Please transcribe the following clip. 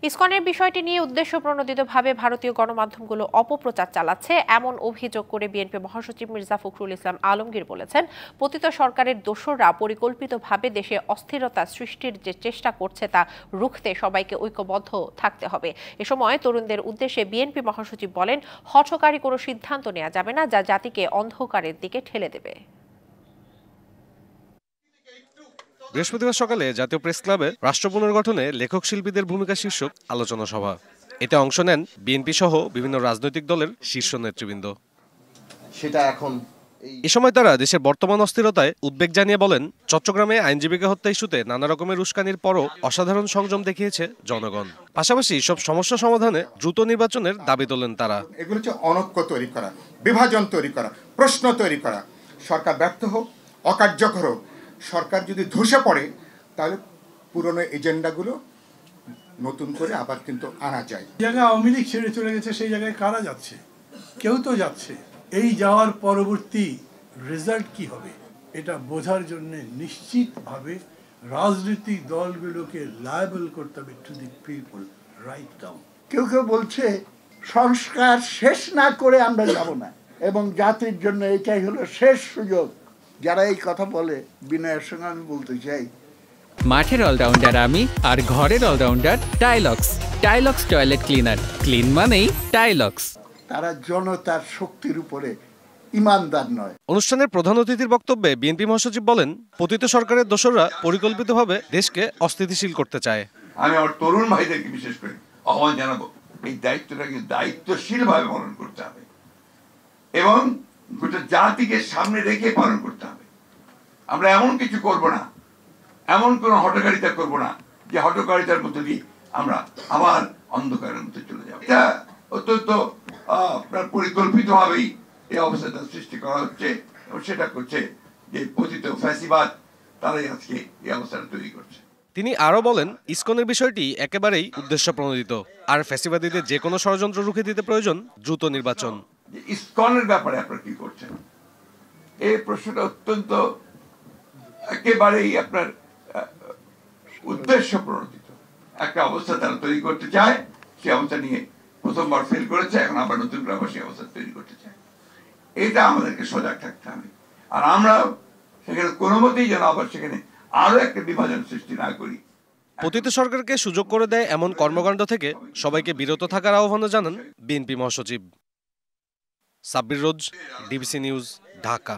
ইসকনের বিষয়টি নিয়ে উদ্দেশ্যপ্রণোদিতভাবে ভারতীয় গণমাধ্যমগুলো অপপ্রচার চালাচ্ছে এমন অভিযোগ করে বিএনপি মহাসচিব মির্জা ফখরুল ইসলাম আলমগীর বলেছেন, পতিত সরকারের দোসররা পরিকল্পিতভাবে দেশে অস্থিরতা সৃষ্টির যে চেষ্টা করছে তা রুখতে সবাইকে ঐক্যবদ্ধ থাকতে হবে। এ সময় তরুণদের উদ্দেশ্যে বিএনপি মহাসচিব বলেন, হঠকারী কোনো সিদ্ধান্ত নেওয়া যাবে না যা জাতিকে অন্ধকারের দিকে ঠেলে দেবে। বৃহস্পতিবার সকালে জাতীয় প্রেস ক্লাবে রাষ্ট্র পুনর্গঠনে লেখক শিল্পীদের ভূমিকা শীর্ষক আলোচনা সভা। এতে অংশ নেন বিএনপি সহ বিভিন্ন রাজনৈতিক দলের শীর্ষ নেতৃবৃন্দ। এ সময় তারা দেশের বর্তমান অস্থিরতায় উদ্বেগ জানিয়ে বলেন, চট্টগ্রামে আইনজীবীকে হত্যা ইস্যুতে নানা রকমের উস্কানির পরও অসাধারণ সংযম দেখিয়েছে জনগণ। পাশাপাশি সব সমস্যা সমাধানে দ্রুত নির্বাচনের দাবি তোলেন তারা। এগুলো হচ্ছে অনৈক্য তৈরি করা, বিভাজন তৈরি করা, প্রশ্ন তৈরি করা। সরকার ব্যর্থ হোক, অকার্যকর হোক, সরকার যদি ধসে পড়ে তাহলে পুরনো এজেন্ডাগুলো নতুন করে আবার কিন্তু আনা যায়। জায়গায় আওয়ামী লীগ ছেড়ে চলে গেছে, সেই জায়গায় কারা যাচ্ছে? কেউ তো যাচ্ছে। এই যাওয়ার পরবর্তী রেজাল্ট কি হবে এটা বোঝার জন্য নিশ্চিতভাবে রাজনৈতিক দলগুলোকে লায়াবল করতে হবে to the people write down. কেউ কেউ বলছে সংস্কার শেষ না করে আমরা যাব না, এবং জাতির জন্য এটাই হলো শেষ সুযোগ। যারা এই কথা বলে, বিনয়ের সঙ্গে আমি বলতে চাই, মাঠের অলরাউন্ডার আমি, আর ঘরের allrounder Tilex. Tilex toilet cleaner, clean মানেই টাইলক্স। তারা জনতার শক্তির উপরে ইমানদার নয়। অনুষ্ঠানের প্রধান অতিথির বক্তব্যে বিএনপি মহাসচিব বলেন, পতিত সরকারের দোসররা পরিকল্পিতভাবে দেশকে অস্থিতিশীল করতে চায়। আমি আমার তরুণ ভাইদেরকে বিশেষ করে আহ্বান জানাবো, এই দায়িত্বটাকে দায়িত্বশীল ভাবে পালন করতে হবে এবং গোটা জাতিকে সামনে রেখে পালন করতে হবে। আমরা এমন কিছু করব না, এমন কোন হঠকারিতা করব না যে হঠকারিতার মধ্যে দিয়ে আমরা আবার অন্ধকারের মধ্যে চলে যাব। এটা অত্যন্ত আপনার পরিকল্পিতভাবেই এই অবস্থাটা সৃষ্টি করা হচ্ছে এবং সেটা করছে যে পতিত ফ্যাসিবাদ, তারাই আজকে এই অবস্থাটা তৈরি করছে। তিনি আরো বলেন, ইসকনের বিষয়টি একেবারেই উদ্দেশ্যপ্রণোদিত, আর ফ্যাসিবাদীদের যে কোনো ষড়যন্ত্র রুখে দিতে প্রয়োজন দ্রুত নির্বাচন। ইসকনের ব্যাপারে আপনারা কি করছেন, এই প্রশ্নটা অত্যন্ত একেবারেই আপনার উদ্দেশ্য প্রণোদিত একটা অবস্থা তারা তৈরি করতে চায়। সেই অবস্থা নিয়ে প্রথমবার ফেল করেছে, এখন আবার নতুন করে আবার সেই অবস্থা তৈরি করতে চায়। এটা আমাদেরকে সজাগ থাকতে হবে, আর আমরা সেখানে কোনো মতেই যেন আবার সেখানে আরো একটা বিভাজন সৃষ্টি না করি। পতিত সরকারকে সুযোগ করে দেয় এমন কর্মকাণ্ড থেকে সবাইকে বিরত থাকার আহ্বান জানান বিএনপি মহাসচিব। সাব্বির রোজ, ডিবিসি নিউজ, ঢাকা।